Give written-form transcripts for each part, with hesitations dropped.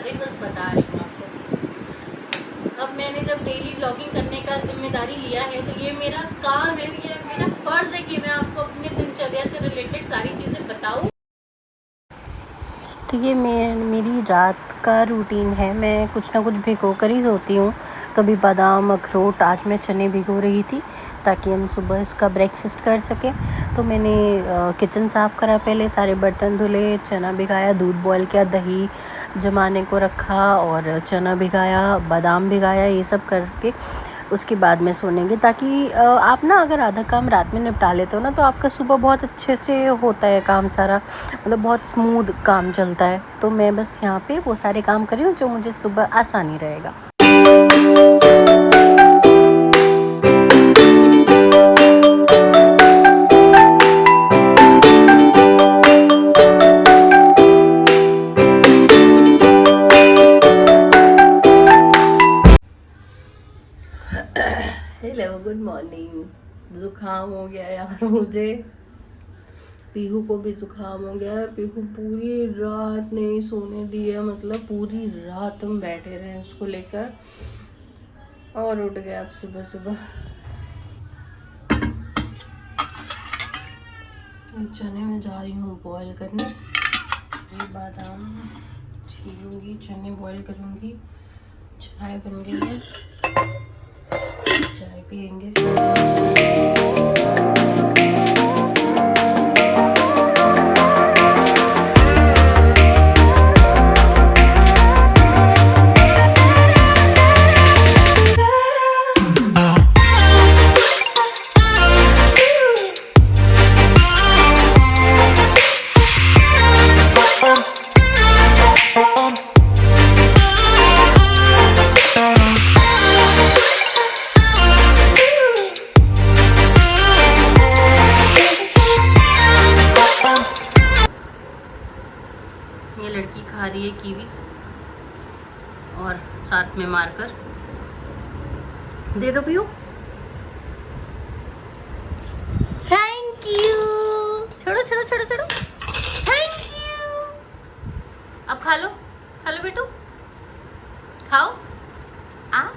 रही, बस बता रही हूँ आपको। अब मैंने जब डेली ब्लॉगिंग करने का जिम्मेदारी लिया है तो ये मेरा काम है, ये मेरा फर्ज है कि मैं आपको अपनी दिनचर्या से रिलेटेड सारी चीज़ें बताऊँ। तो ये मेरी रात का रूटीन है। मैं कुछ ना कुछ भिगो कर ही सोती हूँ। कभी बादाम, अखरोट, आज मैं चने भिगो रही थी ताकि हम सुबह इसका ब्रेकफास्ट कर सकें। तो मैंने किचन साफ़ करा, पहले सारे बर्तन धुले, चना भिगाया, दूध बॉयल किया, दही जमाने को रखा और चना भिगाया, बादाम भिगाया, ये सब करके उसके बाद में सोनेंगे। ताकि आप ना अगर आधा काम रात में निपटा लेते हो ना तो आपका सुबह बहुत अच्छे से होता है काम सारा, मतलब बहुत स्मूथ काम चलता है। तो मैं बस यहाँ पे वो सारे काम कर रही हूँ जो मुझे सुबह आसानी रहेगा। Hello, good morning. ज़ुकाम हो गया यार मुझे, पीहू को भी ज़ुकाम हो गया है। पीहू पूरी रात नहीं सोने दी है, मतलब पूरी रात हम बैठे रहे उसको लेकर, और उठ गया अब सुबह सुबह। चने में जा रही हूँ बॉईल करने, ये बादाम छीलूंगी, चने बॉईल करूँगी, चाय बन गई है, चाय पियेंगे। ये लड़की खा रही है कीवी और साथ में मारकर दे दो पीयू। Thank you. छोड़ो छोड़ो छोड़ो छोड़ो, थैंक यू। अब खा लो बेटू, खाओ। Ah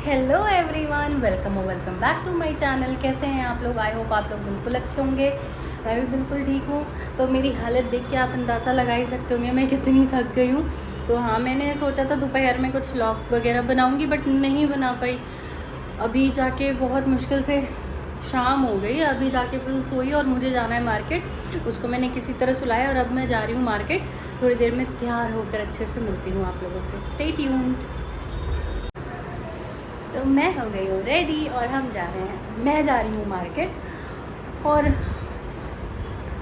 hello everyone, welcome back to my channel. कैसे हैं आप लोग? आई होप आप लोग बिल्कुल अच्छे होंगे। मैं भी बिल्कुल ठीक हूँ। तो मेरी हालत देख के आप अंदाज़ा लगा ही सकते होंगे मैं कितनी थक गई हूँ। तो हाँ, मैंने सोचा था दोपहर में कुछ व्लॉग वगैरह बनाऊँगी, बट नहीं बना पाई। अभी जाके बहुत मुश्किल से शाम हो गई, अभी जाके फिर सोई और मुझे जाना है मार्केट। उसको मैंने किसी तरह सुलाया और अब मैं जा रही हूँ मार्केट। थोड़ी देर में तैयार होकर अच्छे से मिलती हूँ आप लोगों से। Stay tuned. तो मैं हो गई हूँ रेडी और हम जा रहे हैं, मैं जा रही हूँ मार्केट और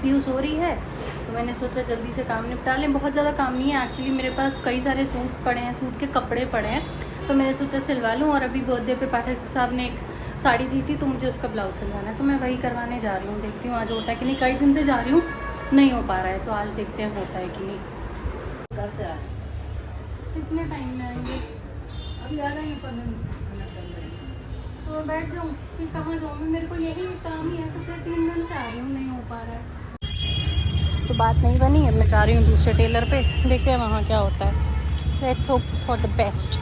पीयू सो रही है। तो मैंने सोचा जल्दी से काम निपटा लें। बहुत ज़्यादा काम नहीं है एक्चुअली, मेरे पास कई सारे सूट पड़े हैं, सूट के कपड़े पड़े हैं, तो मैंने सोचा सिलवा लूँ। और अभी बर्थडे पे पाठक साहब ने एक साड़ी दी थी तो मुझे उसका ब्लाउज सिलवाना है, तो मैं वही करवाने जा रही हूँ। देखती हूँ आज होता है कि नहीं। कई दिन से जा रही हूँ, नहीं हो पा रहा है, तो आज देखते हैं होता है कि नहीं। कितने टाइम में आएंगे? अभी आ जाएंगे 15 मिनट। तो मैं बैठ जाऊँ फिर कहाँ जाऊँ? मेरे को यही काम ही है, पिछले 3 दिन से आ रही हूँ, नहीं हो पा रहा है। तो बात नहीं बनी, अब मैं जा रही हूँ दूसरे टेलर पे, देखते हैं वहाँ क्या होता है। Let's hope for the best.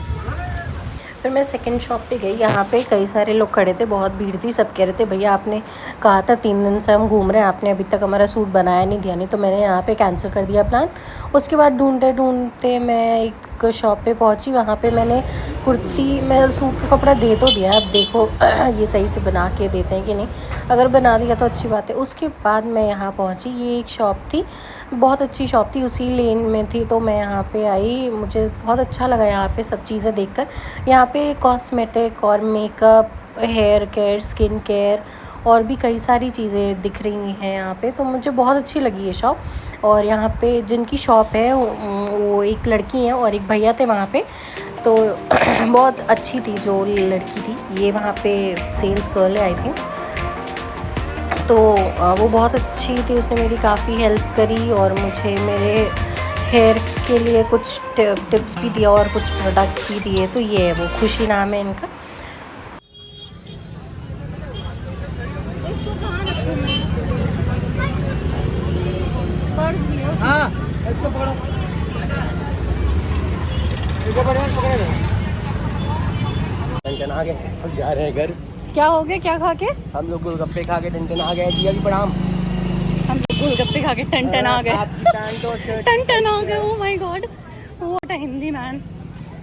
फिर मैं सेकंड शॉप पे गई, यहाँ पे कई सारे लोग खड़े थे, बहुत भीड़ थी। सब कह रहे थे भैया आपने कहा था 3 दिन से हम घूम रहे हैं, आपने अभी तक हमारा सूट बनाया नहीं, दिया नहीं। तो मैंने यहाँ पे कैंसिल कर दिया प्लान। उसके बाद ढूंढते ढूंढते मैं एक शॉप पे पहुँची। वहाँ पे मैंने कुर्ती, मैं सूट का कपड़ा दे तो दिया, अब देखो ये सही से बना के देते हैं कि नहीं। अगर बना दिया तो अच्छी बात है। उसके बाद मैं यहाँ पहुँची, ये एक शॉप थी, बहुत अच्छी शॉप थी, उसी लेन में थी। तो मैं यहाँ पे आई, मुझे बहुत अच्छा लगा यहाँ पे सब चीज़ें देखकर। यहाँ पे कॉस्मेटिक और makeup, hair care, skin care और भी कई सारी चीज़ें दिख रही हैं यहाँ पे। तो मुझे बहुत अच्छी लगी ये शॉप। और यहाँ पे जिनकी शॉप है वो एक लड़की हैं और एक भैया थे वहाँ पे, तो बहुत अच्छी थी जो लड़की थी, ये वहाँ पे सेल्स गर्ल है आई थिंक। तो वो बहुत अच्छी थी, उसने मेरी काफ़ी हेल्प करी और मुझे मेरे हेयर के लिए कुछ टिप्स भी दिया और कुछ प्रोडक्ट्स भी दिए। तो ये है वो, खुशी नाम है इनका। इसको कहाँ रखूँ मैं? पर्स भी है उसमें। हाँ इसको पकड़ो, इसको पकड़े रहो। टन आ गए, हम जा रहे हैं घर। क्या हो गया? क्या खा के? हम लोग गोलगप्पे खा के टन आ गए। जिया की प्रणाम। हम गोलगप्पे खा के टन आ गए। आपकी पैंट और शर्ट टन आ गए। Oh my god, what a Hindi man.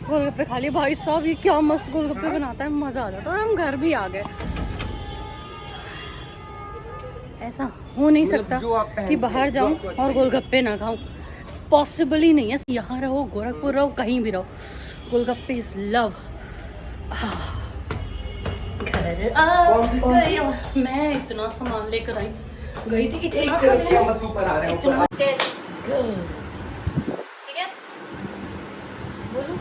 गोलगप्पे खा लिए भाई साहब, ये क्या मस्त गोलगप्पे बनाता है, मज़ा आ जाता है। और हम घर भी आ गए। ऐसा हो नहीं मतलब सकता जो आप पहनते कि बाहर हैं, जाऊं जो आपको अच्छा और गोलगप्पे ना खाऊं। पॉसिबल ही नहीं है। यहाँ रहो, गोरखपुर रहो, कहीं भी रहो, गोलगप्पे इज लव। घर आ गई और मैं इतना सामान लेकर आई गई थी, इतना सामान, ऊपर आ रहे हैं इतना ठीक है। बोलूं,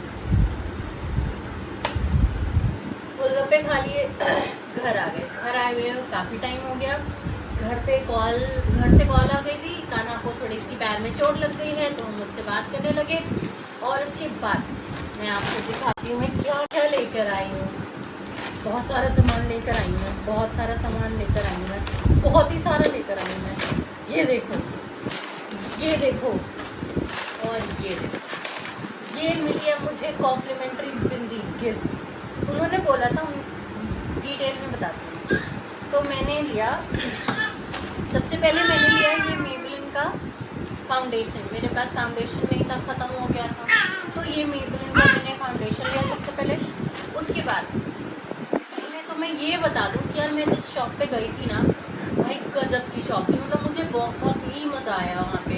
गोलगप्पे खा लिए, घर आ गए। घर आए हुए काफ़ी टाइम हो गया। घर से कॉल आ गई थी, कान्हा को थोड़ी सी पैर में चोट लग गई है, तो हम उससे बात करने लगे। और उसके बाद मैं आपको दिखाती हूँ मैं क्या क्या लेकर आई हूँ। बहुत सारा सामान लेकर आई हूँ, बहुत सारा सामान लेकर आई हूँ, बहुत ही सारा लेकर आई हूँ मैं। ये देखो, ये देखो, और ये देखो, ये मिली है मुझे कॉम्प्लीमेंट्री बिंदी गिफ्ट। उन्होंने बोला था, डिटेल में बताती हूँ। तो मैंने लिया, सबसे पहले मैंने लिया ये मेबलिन का फाउंडेशन। मेरे पास फाउंडेशन नहीं था, ख़त्म हो गया था, तो ये मेबलिन का मैंने फाउंडेशन लिया सबसे पहले। उसके बाद पहले तो मैं ये बता दूँ कि यार मैं जिस शॉप पे गई थी ना, भाई गजब की शॉप थी, मतलब मुझे बहुत ही मज़ा आया वहाँ पे।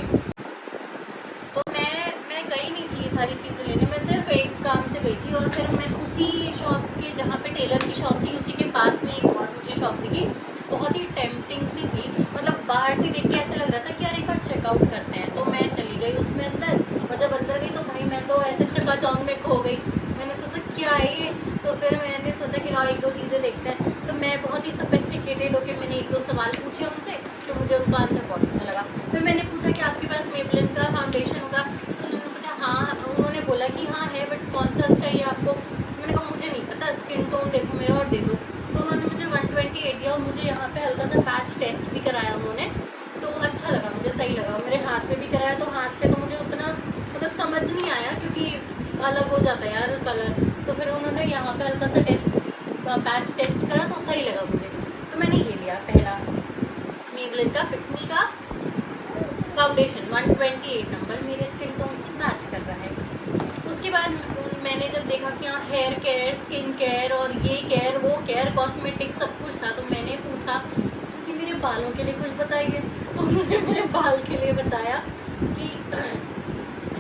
तो मैं गई नहीं थी ये सारी चीज़ें लेने, मैं सिर्फ एक काम से गई थी। और फिर मैं उसी शॉप के, जहाँ पे टेलर की शॉप थी, उसी के पास में एक और मुझे शॉप दिखी, बहुत ही टेम्पटिंग सी थी। मतलब बाहर से देख के ऐसे लग रहा था कि यार एक बार चेकआउट करते हैं। तो मैं चली गई उसमें अंदर, और जब अंदर गई तो भाई मैं तो ऐसे चकाचौंध में खो गई। मैंने सोचा क्या है ये, तो फिर मैंने सोचा कि लाओ एक दो चीज़ें देखते हैं। तो मैं बहुत ही सोफिस्टिकेटेड होकर मैंने एक दो सवाल पूछे उनसे, तो मुझे उनका आंसर बहुत अच्छा लगा। फिर मैंने पूछा कि आपके पास मेबलिन का फाउंडेशन होगा? तो उन्होंने पूछा हाँ, उन्होंने बोला कि हाँ है, बट कौन सा चाहिए आपको? मैंने कहा मुझे नहीं पता, स्किन टोन देखो मेरा और दे दो। तो उन्होंने मुझे 128 दिया, और मुझे यहाँ पे हल्का सा पैच टेस्ट भी कराया उन्होंने, तो अच्छा लगा, मुझे सही लगा। मेरे हाथ पे भी कराया, तो हाथ पे तो मुझे उतना मतलब समझ नहीं आया, क्योंकि अलग हो जाता है यार कलर। तो फिर उन्होंने यहाँ पे हल्का सा पैच टेस्ट करा, तो सही लगा मुझे। तो मैंने ये लिया पहला मेबलिन का फिटमी का फाउंडेशन 128 नंबर, मेरे स्किन टोन से मैच कर रहा है। उसके बाद मैंने जब देखा कि यहाँ हेयर केयर, स्किन केयर और ये केयर, वो केयर, कॉस्मेटिक सब कुछ था, तो मैंने पूछा कि मेरे बालों के लिए कुछ बताइए। तो उन्होंने मेरे बाल के लिए बताया कि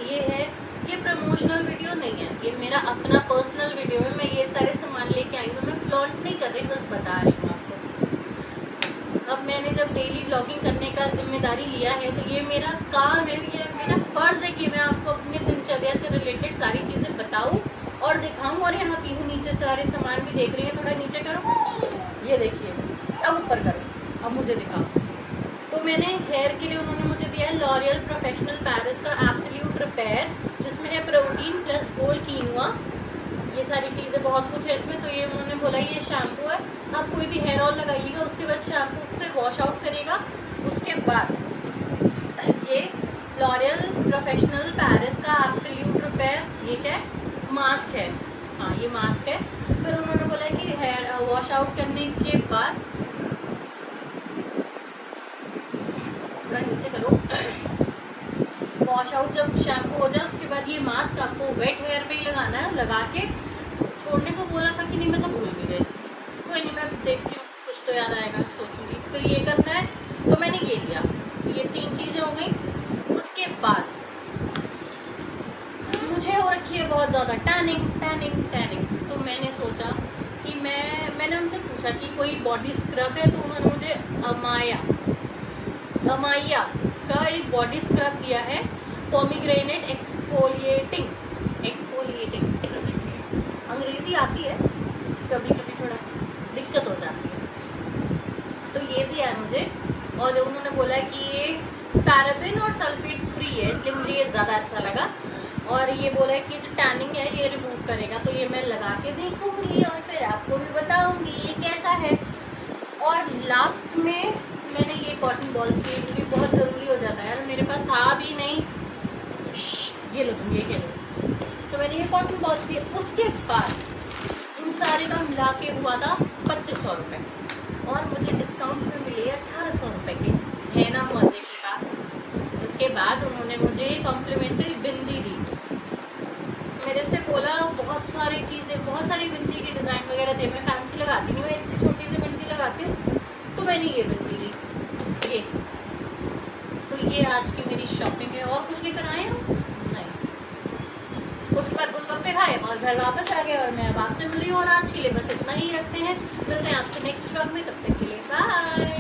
ये है, ये प्रमोशनल वीडियो नहीं है, ये मेरा अपना पर्सनल वीडियो है। मैं ये सारे सामान लेके आई हूँ, तो मैं फ्लॉन्ट नहीं कर रही, बस बता रही हूँ आपको। अब मैंने जब डेली ब्लॉगिंग करने का जिम्मेदारी लिया है, तो ये मेरा काम है, ये मेरा फर्ज है कि मैं आपको अपनी दिनचर्या से रिलेटेड सारी चीज़ें बताऊं और दिखाऊं। और यहाँ पीहू नीचे सारे सामान भी देख रही है, थोड़ा नीचे करो, ये देखिए, अब ऊपर करो, अब मुझे दिखाओ। तो मैंने हेयर के लिए उन्होंने मुझे दिया है लॉरियल प्रोफेशनल पेरिस का एब्सोल्यूट रिपेयर, जिसमें है प्रोटीन प्लस गोल्ड कीनुआ, ये सारी चीज़ें बहुत कुछ है इसमें। तो ये उन्होंने बोला ये शैम्पू है, आप कोई भी हेयर ऑयल लगाइएगा, उसके बाद शैम्पू से वॉश आउट करिएगा। उसके बाद ये लॉरियल प्रोफेशनल पेरिस का एब्सोल्यूट रिपेयर, ये क्या है, मास्क है, हाँ ये मास्क है। फिर उन्होंने बोला कि हेयर वॉश आउट करने के बाद, थोड़ा नीचे करो, वॉश आउट जब शैम्पू हो जाए उसके बाद ये मास्क आपको वेट हेयर पे ही लगाना है। लगा के छोड़ने को बोला था कि नहीं, मैं तो भूल भी गई, कोई नहीं, मैं देखती हूँ, कुछ तो याद आएगा, सोचूंगी। फिर ये करना है, तो मैंने ये लिया, ये 3 चीज़ें हो गई। उसके बाद मुझे हो रखी है बहुत ज़्यादा टैनिंग, तो मैंने सोचा कि मैंने उनसे पूछा कि कोई बॉडी स्क्रब है, तो उन्होंने मुझे अमाया का एक बॉडी स्क्रब दिया है, पोमीग्रेनेट एक्सफोलिएटिंग। अंग्रेज़ी आती है, कभी कभी थोड़ा दिक्कत हो जाती है, तो ये दिया है मुझे। और उन्होंने बोला कि ये पैराबिन और सल्फेट फ्री है, इसलिए मुझे ये ज़्यादा अच्छा लगा। और ये बोला है कि जो टैनिंग है ये रिमूव करेगा, तो ये मैं लगा के देखूंगी और फिर आपको भी बताऊंगी ये कैसा है। और लास्ट में मैंने ये कॉटन बॉल्स लिए क्योंकि बहुत ज़रूरी हो जाता है यार, मेरे पास था भी नहीं। ये लो तुम, ये कह लो। तो मैंने ये कॉटन बॉल्स लिए। उसके बाद इन सारे का मिला के हुआ था 2500 रुपये और मुझे डिस्काउंट में मिले 1800 रुपये के, है ना मज़े की बात। उसके बाद उन्होंने मुझे कॉम्प्लीमेंट्री बिंदी दी। मेरे से बोला बहुत सारी चीज़ें, बहुत सारी बिंदी की डिज़ाइन वगैरह थे, मैं फैंसी लगाती नहीं, मैं इतनी छोटी सी बिंदी लगाती हूँ, तो मैंने ये बिंदी ली। ये तो ये आज की मेरी शॉपिंग है। और कुछ लेकर आए हो नहीं। उसके बाद गोलगप्पे खाए और घर वापस आ गए और मैं अब आपसे मिल रही हूँ। और आज के लिए बस इतना ही रखते हैं, मिलते हैं आपसे नेक्स्ट व्लॉग में, तब तक के लिए बाय।